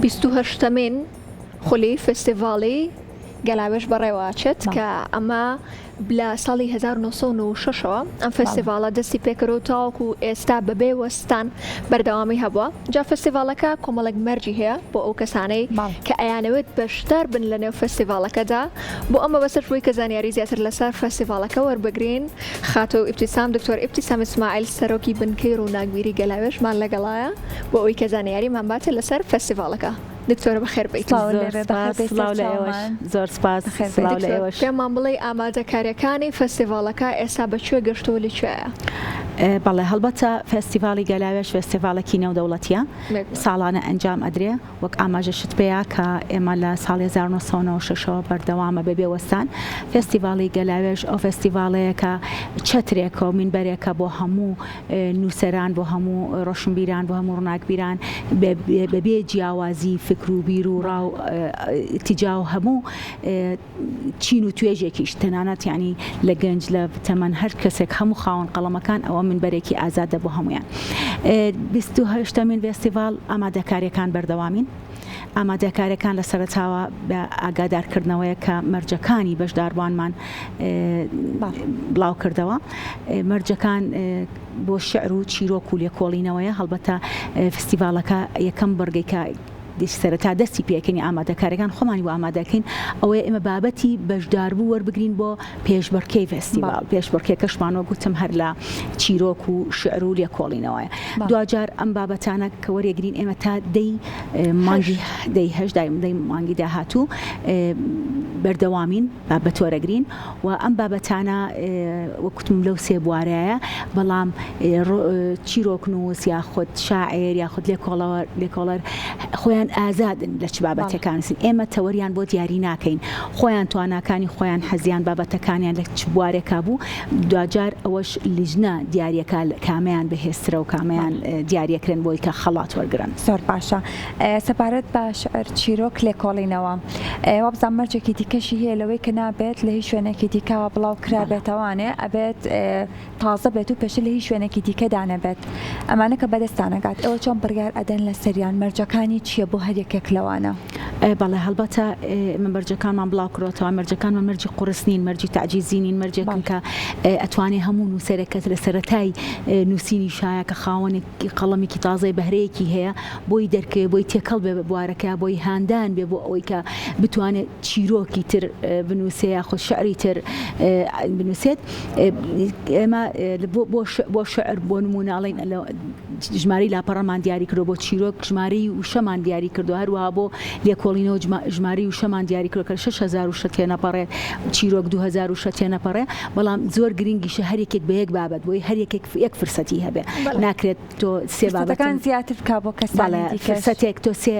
28 خولی فستیڤاڵی گەلاوێژ بەڕێوەچێت کە ئەمە بلە ساڵی 1996ەوە ئەم فستیڤاڵە دەستی پێکەوە تاوەکو ئێستا بەبێ وەستان بەردەوامی هەبووە. جا فستیڤاڵەکە کۆمەڵێک مەرجی هەیە بۆ ئەو کەسانەی کە ئەیانەوێت بەشدار بن لە نێو فستیڤاڵەکەدا، بۆ ئەمە بەسەر ڕووی کە زانیاری زیاتر لەسەر فستیڤاڵەکە وەربگرین. خاتۆ ئیبتیسام دکتۆر ئیبتیسام ئیسماعیل سەرۆکی بنکەی ڕووناکبیری گەلاوێژمان لەگەڵایە بۆ ئەوەی کە زانیاریمان باتێت لەسەر فستیڤاڵەکە. دکتۆرە بەخێر بیت. زۆر سپاس. پێمان بڵێ ئامادەکاریەکانی فستیڤاڵەکە ئێستا بەکوێ گەشتۆ لەکوێیە؟ بەڵێ هەڵبەتە فستیڤاڵی گەلاوێژ فستیڤاڵێکی نێودەوڵەتیە، ساڵانە ئەنجام ئەدرێ وەک ئاماژەشت پێەیە کە ئێمە لە ساڵی 1996ەوە بەردەوامە بەبێ وەستان. فستیڤاڵی گەلاوێژ ئەو فستیڤاڵەیە کە چەترێکە و منبەرێکە بۆ هەموو نووسەران، بۆ هەموو ڕۆشنبیران، بۆ هەموو ڕووناکبیران بەبێ جیاوازی فکر و بیر و ڕاو تیجا و هەموو چین و توێژێکیش تەنانەت یعنی لە گەنج لە تەمەن هەر کەسێک هەموو خاوەن قەڵەمەکان ئەوە منبەرێکی ئازادە بۆ هەمویان. 28مین فستیڤاڵ ئامادەکاریەکان بەردەوامین. ئامادەکاریەکان لە سەرەتاوە بە ئاگادارکردنەوەیە کە مەرجەکانی بەشداروانمان بڵاو کردەوە. مەرجەکان بۆ شعر و چیرۆک و لێکۆڵینەوەیە. هەڵبەتە فستیڤاڵەکە یەکەم بڕگەیکە سەرەتا دەستی پێکەنی ئامادەکاریەکان خۆمانی و ئامادەکەین ئەوەیە ئێمە بابەتی بەشداربوو وەربگرین بۆ پێشبڕکێی فستیڤاڵ. پێشبڕکێکەشمانەوە گوتم هەر لە چیرۆک و شعر و لێکۆڵینەوەیە. دوجار ئەم بابەتانە کە وەرێگرین ئێمە تا دەی مانگی داهاتوو بەردەوامین بابەت وەرەگرین و ئەم بابەتانە وەکوتم لەو سێ بوارەیە، بەڵام چیرۆک نووس یاخود شاعیر یاخود لێکۆڵەر خۆیان ئازادن لە چ بابەتەکانسن. ئێمە تەوەریان بۆ دیاری ناکەین، خۆیان تواناکانی خۆیان حەزیان بابەتەکانیان لە چ بوارێکا بوو. دوجار ئەوەش لیژنە دیاریەکە کامیان بەهێسترە و کامیان دیاریەکرێن بۆی کە خەڵات وەرگرن. زۆر باشە. سەپارەت بە شعر چیرۆک لێکۆڵینەوە وە بزان مەرجێکی دیکەشی هەیە لەوەی کە نابێت لە هیچ شوێنێکی دیکەوە بڵاو کرابێتەوانێ ئەبێت تازە بێت و پێش لە هیچ شوێنێکی دیکەدا نەبێت. ئەمانە کە بەدەستانەگات ئەوە چۆن بڕیار ئەدەن لە سەریان مەرجەکانی چییە بۆ هەر یەکێک لەوانە؟ بەڵێ هەڵبەتە مەرجەکانمان بڵاو کڕۆتەوە. مەرجەکانمان مەرجی قورسنین، مەرجی تعجیزینین، مەرجێکن کە ئەتوانێ هەموو نووسەرێکەت لە سەرەتای نووسینی شایە کە خاوەنێکی قەڵەمێکی تازەی بەهرەیەکی هەیە بۆی دەرکەوێ، بۆی تێکەڵ بێ بوارەکە، بۆی هاندان بێ بۆ ئەوەی کە بتوانێت چیرۆکی تر بنووسێ یاخود شعری تر بنووسێت. ئێمە بۆ شعر بۆ نموناڵین ژمارەی لاپەڕەمان دیاری کردو، بۆ چیرۆک ژمارەی وشەمان دیاری کردو، هەروەها بۆ لێکۆڵینەوە ژمارەی وشەمان دیاری کردو کە 6000 وشە تێنەپەڕێت، چیرۆک 2000 وشە تێنەپەڕێ. بەڵام زۆر گرنگیشە هەر یەکێک بە یەک بابەت بۆی هەر یەکێک یەک فرسەتی هەبێ، ناکرێت تۆ سێ بابەتەکان زیاتر بکا بۆ کەسانی فرسەتێک تۆ سێ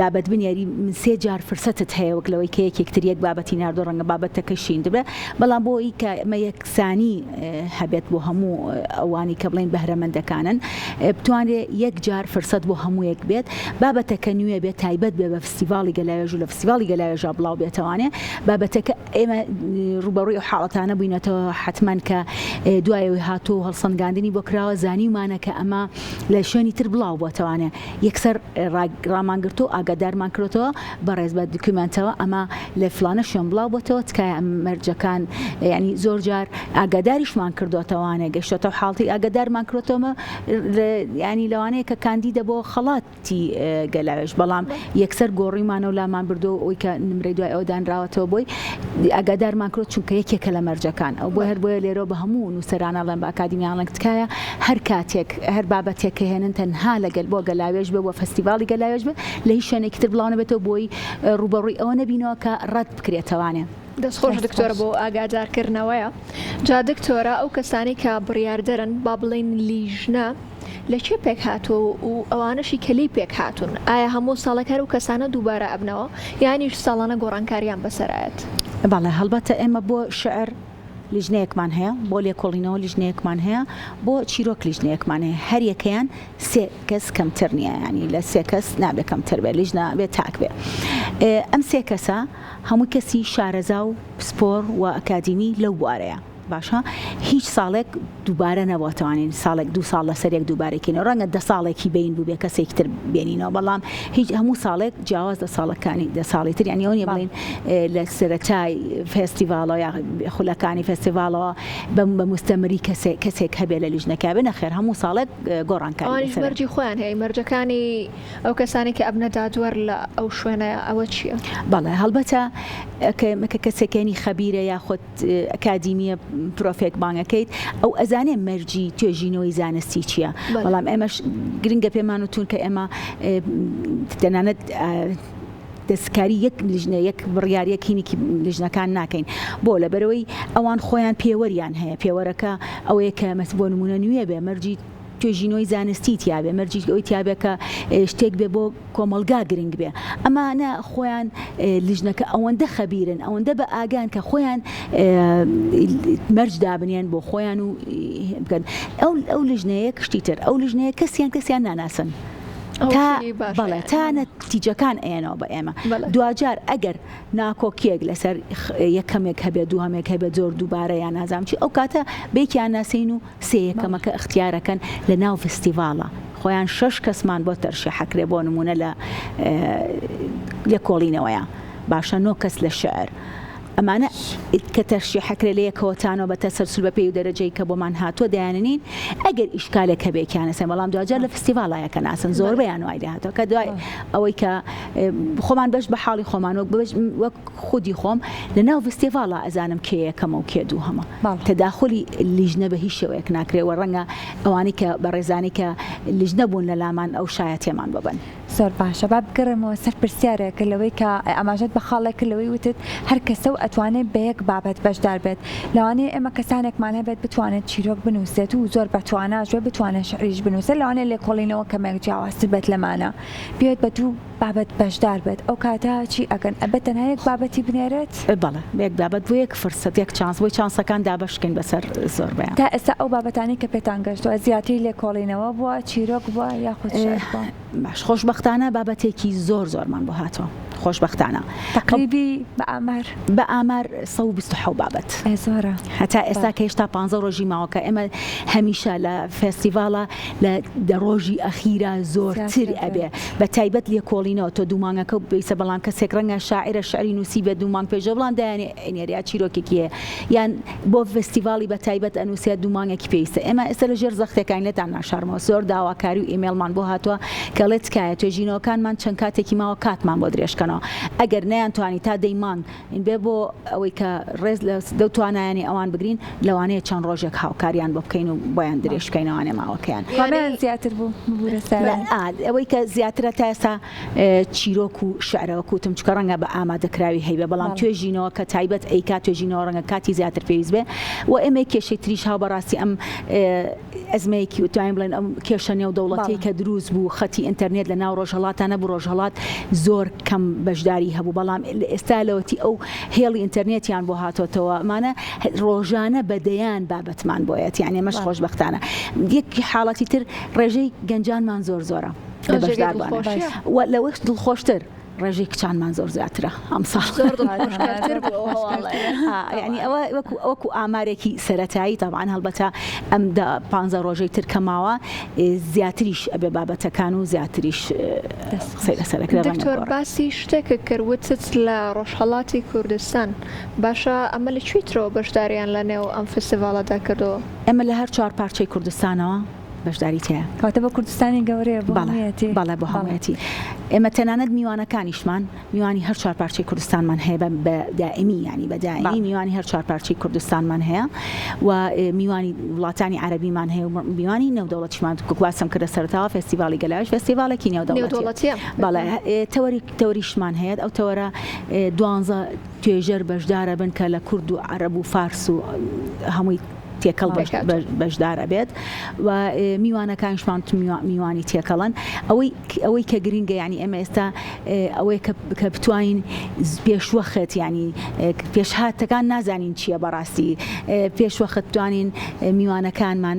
بابەت بنیاری من سێ جار فرسەتت هەیە وەک لەوەی کە یەکێکتر یەک بابەتی ناردۆ ڕەنگە بابەتەکەشین دەبێ. بەڵام بۆی کە ئەمە یەکسانی هەبێت بۆ هەموو ئەوانی کە بڵێن بەهرەمەندەکانن، بتوانێت یەک جار فرسەت بۆ هەموو یەک بێت. بابەتەکە نوێ بێت، تایبەت بێ بە فستیڤاڵی گەلاوێژ و لە فستیڤاڵی گەلاوێژا بڵاو بێتەوانێ. بابەتەکە ئێمە ڕوبەڕووی ئەو حاڵەتانە بووینەتەوە حتمەن کە دوایەوەی هاتووە و هەڵسەنگاندنی بۆ کراوە زانیمانە کە ئەمە لە شوێنی تر بڵاو بۆتەوانێ. یەکسەر ڕامانگرتو ئاگادارمان کردەوە بەڕێز بە دوکومنتەوە ئەمە لە فلانە شوێن بڵاو بۆتەوە، تکایە ئەم مەرجەکان ینی زۆر جار ئاگاداریشمان کردوتەوانێ گەشتێتەوە حاڵتی ئاگادارمان کردەوە ینی لەوانەیە کە کاندیدە بۆ خەڵاتی گەلاوێژ، بەڵام یەکسەر گۆڕیمانە و لامان بردو ئەوی کە نمرەی دوای ئەو دانراوەتەوە بۆی ئاگادارمان کرد چونکە یەکێکە لە مەرجەکان ئەو بۆ هەر بۆیە لێرە بە هەموو نووسەرانەڵێن بە ئاکادمیانڵێن تکایە هەر کاتێک هەر بابەتێک کە هێنن تەنها لەگەل بۆ گەلاوێژ بێ بۆ فستیڤاڵی گەلاوێژ بێ لە هیچ شوێنێکی تر بڵاو نەبێتەوە بۆی ڕوبەڕووی ئەوە نەبینەوە کە ڕەت بکرێتەوانێ. دەستخۆش دکتۆرە بۆ ئاگادارکردنەوەیە. جا دکتۆرە ئەو کەسانی کە بڕیاردەرن با بڵێن لیژنە لە چێ پێک هاتووە و ئەوانەشی کەلی پێک هاتوون؟ ئایا هەموو ساڵەکار و کەسانە دووبارە ئەبنەوە یانیش ساڵانە گۆڕانکاریان بەسەرایەت؟ بەڵێ هەڵبەتە ئێمە بۆ شعر لیژنەیەکمان هەیە، بۆ لێکۆڵینەوە لیژنەیەکمان هەیە، بۆ چیرۆک لیژنەیەکمان هەیە. هەر یەکەیان سێ کەس کەمتر نییە، ینی لە سێ کەس نابێ کەمتر بێ، لیژنە بێت تاک بێ. ئەم سێ کەسە هەموو کەسی شارەزا و پسپۆر و ئەکادیمی لەو بوارەیە. باشە هیچ ساڵێک دووبارە نەبواتوانین ساڵێک دو ساڵ لە سەرێک دووبارێکین ڕەنگە دە ساڵێکی بین بوو بێ کەسێکتر بێنینەوە بەڵام هیچ هەموو ساڵێک جیاواز دە ساڵەکانی دە ساڵی تر یعنی ئەوە بڵین لە سەرەتای فێستیڤالەوە یا خولەکانی فێستیڤالەوە بە مستەمری کەسێک هەبێ لە لیژنەکە بێ نەخێر هەموو ساڵێک گۆڕانکاری ئەوانیش مەرجی خۆیان هەیە مەرجەکانی ئەو کەسانی کە ئەبنە دادوەر لە ئەو شوێنە ئەوە چییە؟ بەڵێ هەڵبەتە کە کەسەکەنی خەبیرە یاخود ئەکادیمیە پرۆفێک بانگەکەیت ئەو ئەزانێ مەرجی توێژینەوەی زانستی چییە بەڵام ئێمەش گرنگە پێمان وتون کە ئێمە تەنانەت دەستکاری یەک لیژنە یەک بڕیاریەکینێکی لیژنەکان ناکەین بۆ لەبەرەوەی ئەوان خۆیان پێوەریان هەیە پێوەرەکە ئەوەیە کە بۆ نمونە نوێ بێ مەرجی توێژینەوەی زانستی تیاابێ مەرجی ئەوی تیاابێکە شتێک بێ بۆ کۆمەلگا گرنگ بێ ئەمانە خۆیان لیژنەکە ئەوەندە خەبیرن ئەوەندە بە ئاگان کە خۆیان مەرج دابنیان بۆ خۆیان و بکەن ئەو لیژنەیە کشتی تر ئەو لیژنەیە کەسیان ناناسن بەڵێ تا نەتیجەکان ئێنەوە بە ئێمە دوجار ئەگەر ناکۆکیەک لەسەر یەکەمێک هەبێ دووهەمێک هەبێت زۆر دووبارە یان نازام چی ئەو کاتە بێکیان ناسین و سێ یەکەمەکە اختیارەکەن لە ناو فستیڤالە خۆیان 6 کەسمان بۆ تەرشیحەکرێ بۆ نمونە لە کۆڵینەوەیە باشە 9 کەس لە شعر ئەمانە کە تەرشیحەکرێ لە یەکەوەتانەوە بە تەسەلسل بە پێی و دەرەجەی کە بۆمان هاتووە دەیاننین ئەگەر ئیشکالێک هەبێکیان نەسێن بەڵام دوجار لە فستیڤالایەکە ناسن زۆربەیان وای لێ هاتەوە کە دوای ئەوەی کە خۆمان بەش بە حاڵی خۆمان وەک خودی خۆم لە ناو فستیڤالە ئەزانم کێ یەکەمە و کێ دووهەمە تەداخلی لیژنە بە هیچ شێوەیەک ناکرێەوە ڕەنگە ئەوانی کە بە ڕێزانی کە لیژنە بوون لە لامان ئەو شایەتێمان ببن زۆر باشە با بگەڕێمەوە سەر پرسیارێکە لەوەی کە ئاماژەت بە خاڵێک لەوەی وتت هەر کەسە و ئەتوانێت بە یەک بابەت بەشدار بێت لەوانەیە ئێمە کەسانێکمان هەبێت بتوانێت چیرۆک بنووسێت و زۆر بەتواناژێ بتوانێت شعریش بنووسێت لەوانەیە لێکۆڵینەوە کەمێک جیاوازتر بێت لەمانە بێت بە دوو بابەت بەشدار بێت ئەو کاتە چی ئەگەن ئەبێت تەنها یەک بابەتی بنێرێت بەڵێ یەک بابەت بۆ یەک فرسەت یەک چانس بۆی چانسەکان دابەشکەین بەسەر زۆربیان تا ئێستا ئەو بابەتانی کە پێتان گەشتووە زیاتری لێکۆڵینەوە بووە چیرۆک بووە یاخود شعر بووە باش خۆشبەختانە بابەتێکی زۆرمان بۆ هاتەوە خۆشبەختانە تقریبی بە ئامار 127 بابەت زۆرە هەتا ئێستا کە هێشتا 15 ڕۆژی ماوەکە ئێمە هەمیشە لە فێستیڤالە لە ڕۆژی ئەخیرە زۆرتر ئەبێ بە تایبەت لێکۆڵینەوە تۆ دوومانگەکە و بێیسە بەڵام کەسێک ڕەنگە شاعرە شعری نووسی بێت دوومانگ پێشە بڵان دایانێ ئەنێریا چیرۆکێکیە یان بۆ فستیڤالی بە تایبەت ئەنووسێت دوومانگێکی پێویستە ئێمە ئێستا لە ژێر زەختەکان لێتان ناشارمەوە زۆر داواکاری و ئیمێلمان بۆ هاتووە کە لێت تکایە توێژینەوەکانمان چەند کاتێکی ماوە کاتمان بۆ درێژکەنەوە ئەگەر نەیانتوانی تا دەیمان بێ بۆ ئەوەی کە ڕێز لە دەوتوانایانی ئەوان بگرین لەوانەیە چەند ڕۆژێک هاوکاریان بۆ بکەین و بۆیان درێژکەینەوانێ ماوەکەیان زیاتر بوو ئەوەی کە زیاترە تا ئێستا چیرۆک و شعرەوە کوتم چکە ڕەنگە بە ئامادەکراوی هەیبێ بەڵام توێژینەوە کە تایبەت ئەیکات توێژینەوە ڕەنگە کاتی زیاتر پێویست بێ و ئێمە کێشەی تریش هاو بەڕاستی ئەم ئەزمەیەکی وتوانین بڵێن ئەم کێشە نێودەوڵەتی کە دروست بوو خەتی ئینتەرنێت لە ناو ڕۆژهەڵاتانە بوو ڕۆژهەڵات زۆر کەم بەشداری هەبوو بەڵام ئێستا لەوەتی ئەو هێڵی ئینتەرنێتیان بۆ هاتۆتەوە ئەمانە ڕۆژانە بەدەیان بابەتمان بۆیەت یعنی ئەمەش خۆشبەختانە یەکی حاڵەتی تر ڕێژەی گەنجانمان زۆرە لە بەشداربوون لەوەش دڵخۆشتر ڕێژەی کچانمان زۆر زیاترە ئەم ساڵ ینی ئەوە وەکو ئامارێکی سەرەتایی تەبعاً هەڵبەتە ئەم 15 ڕۆژەی تر کەماوە زیاتریش ئەبێ بابەتەکان و زیاتریش قسەی لەسەرەکرا دکتۆر باسی شتێکە کردوتت لە ڕۆژهەڵاتی کوردستان باشە ئەمە لەکوێ ترەوە بەشداریان لە نێو ئەم فستیڤالەدا کردەوە ئێمە لە هەر 4 پارچەی کوردستانەوە بەشداری تەیە کاتە بە کوردستانی گەورەیە بەڵێ بۆ هەموویەتی ئێمە تەنانەت میوانەکانیشمان میوانی هەر 4 پارچەی کوردستانمان هەیە بە دائمی ینی بە دائمی میوانی هەر 4 پارچەی کوردستانمان هەیە و میوانی وڵاتانی عەرەبیمان هەیە و میوانی نێودەوڵەتیمان کواسم کردە سەرتاوە فستیڤالی گەلاوێژ فستیڤالێکی نێودەوڵەتی بەڵێ تەوەریشمان هەیە ئەو تەوەرە 12 توێژەر بەشدارە بن کە لە کورد و عەرەب و فارس و هەمووی تێکەڵ بەشدار ئەبێت و میوانەکانشمان میوانی تێکەڵن ئەوەی کە گرنگە ینی ئێمە ئێستا ئەوەی کە بتوانین پێشوەخت ینی پێشهاتەکان نازانین چییە بەڕاستی پێشوەخت توانین میوانەکانمان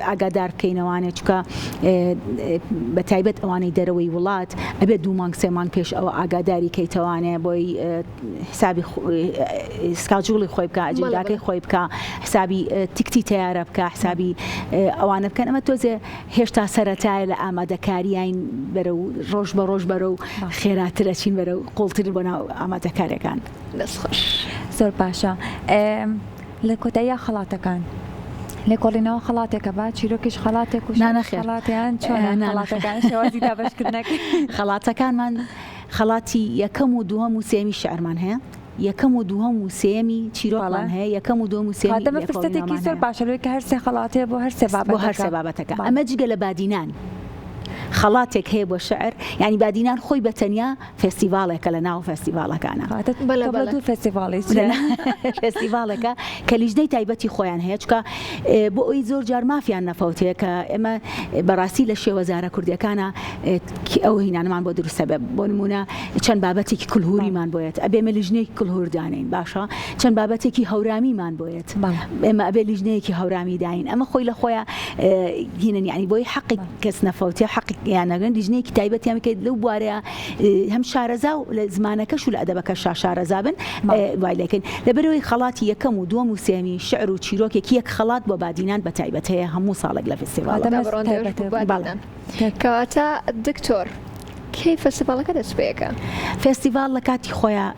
ئاگادار بکەینەوانێ چکە بە تایبەت ئەوانەی دەرەوەی وڵات ئەبێت 2 مانگ 3 مانگ پێش ئەوە ئاگاداری کەیتەوانێ بۆی حسابی سکاجوڵی خۆی بکە ئەجنداکەی خۆی بکە حسابی تیکتی تیارە بکە حسابی ئەوانە بکەن ئەمە تۆزێ هێشتا سەرەتایە لە ئامادەکاریین بەرە و ڕۆژ بە ڕۆژ بەرە و خێراترە چین بەرە و قوڵتر بۆ ناو ئامادەکاریەکان دەستخۆش زۆر باشە لە کۆتاییە خەڵاتەکان لێکۆڵینەوە خەڵاتێکە با چیرۆکیش خەڵاتێک و خەڵاتیان چۆن خەڵاتەکان شێوازی دابەشکردنەکە خەڵاتەکانمان خەڵاتی یەکەم و دووەم و سێمی شعرمان هەیە یەکەم و دووەم و سێمی چیرۆکمان هەیە یەکەم و دووەم و سێمی دەمە فرسەتێکی زۆر باشەوەی کە هەر سێ خەڵاتێ بۆ هەر سێ بابەتەکە ئەمە جگە لە بادینان خەڵاتێک هەیە بۆ شعر ینی بادینان خۆی بەتەنیا فستیڤالێکە لە ناو فستیڤالەکانە فستیڤالێکە کە لیژنەی تایبەتی خۆیان هەیە چکە بۆ ئەوی زۆر جار مافیان نەفەوتەیە کە ئێمە بەڕاستی لە شێوەزارە کوردیەکانە ئەو هینانمان بۆ دروستە بێ بۆ نمونە چەند بابەتێکی کولهوریمان بۆیێت ئەبێمە لیژنەیەکی کولهور دانین باشە چەند بابەتێکی هەورامیمان بۆیێت ئێمە ئەبێ لیژنەیەکی هەورامی داین ئەمە خۆی لە خۆیان هینن ینی بۆی حەقی کەس نەفەوتێ حەقی یانەگەن دیژنەیەکی تایبەتیان بکەیت لەو بوارەیە هەم شارەزا و لە زمانەکەش و لە ئەدەبەکە شارەزا بن وای لەکەین لەبەرەوەی خەڵاتی یەکەم و دووەم و سێمی شعر و چیرۆکێکی یەک خەڵات بۆ بادینان بە تایبەت هەیە هەموو ساڵێک لە فستیڤال کەواتە دکتۆر کەی فستیڤالەکە دەست پێەکە فستیڤال لە کاتی خۆیان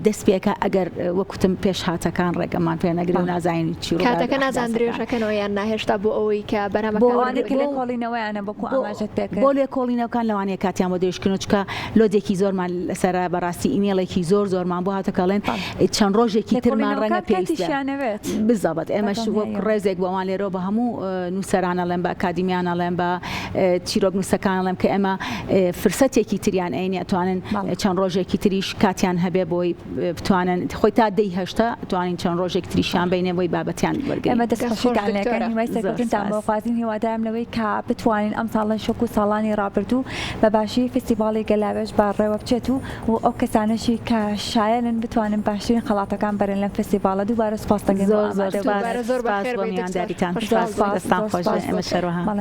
دەست پێکە ئەگەر وەکوتم پێش هاتەکان ڕێگەمان پێ نەگرێ و نازانین چیرۆ کاتەکە نازان درێژەکەنەوە یان ناهێشتا بۆ ئەوەی کە بەرەمەکۆڵینەوەیانە بۆ لێ کۆڵینەوەکان لەوانەیە کاتیان بۆ دێشکردن چکە لۆدێکی زۆرمان لەسەر بەڕاستی ئیمێڵێکی زۆرمان بۆ هاتەکەڵێن چەند ڕۆژێکی ترمان ڕەنگە پێویستە بزەبەت ئێمەش وەک ڕێزێک بۆمان لێرەوە بە هەموو نووسەرانە لێم بە ئاکادیمیانە لێم بە چیرۆک نووسەکان لێم کە ئێمە فرسەتێکی تریان ئەینی ئەتوانن چەند ڕۆژێکی تریش کاتیان هەبێ بۆی بتوانن خۆی تا دەی هەشتا توانین چەند ڕۆژێک تریشان بینێ بۆی بابەتیان وەرگێن ئەمە دەستخۆشیەکانی وای سەرکردتان بۆ خوازین هیوادارم لەوەی کە بتوانین ئەم ساڵە شۆک و ساڵانی ڕابردوو بە باشی فستیڤاڵی گەلاوێژ با ڕێوە بچێت و ئەو کەسانەشی کە شایەنن بتوانن باشترین خەڵاتەکان بەرن لەم فستیڤاڵە دووبارە سپاس دەکەین زۆر زۆر باش بۆ میوانداریتان دەستان خۆش ئێمە شەروەها